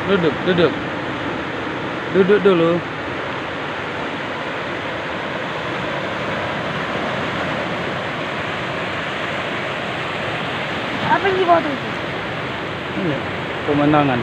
Duduk, duduk. Duduk dulu. Apa yang di foto itu? Ini pemandangan.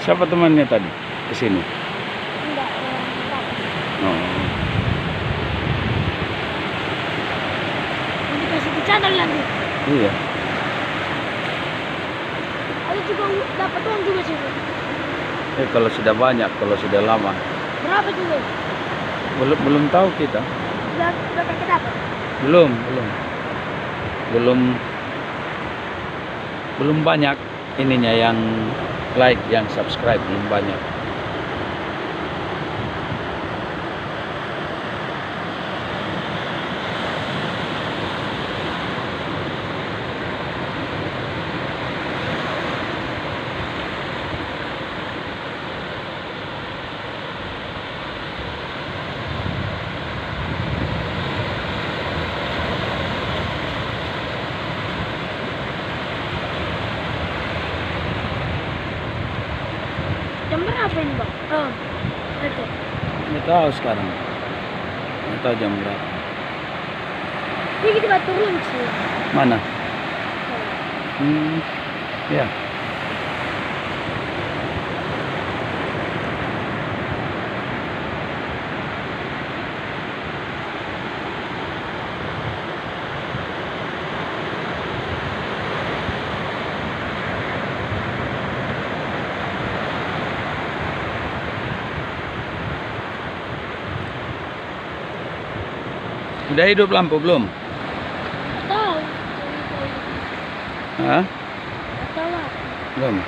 Siapa temannya tadi ke sini? Enggak, enggak. Oh. Ini kasih ke channel lagi. Iya. Ada juga dapat uang juga sih. Kalau sudah banyak, kalau sudah lama. Berapa juga? Belum tahu kita. Udah kakek dapat? Belum banyak ininya yang like, yang subscribe belum banyak. Jam berapa ini bang? Oh, oke. Nggak tahu sekarang. Nggak tahu jam berapa. Ini kita turun sih. Mana? Ya. Udah hidup lampu belum? Tahu. Hah? Tahu. Belum.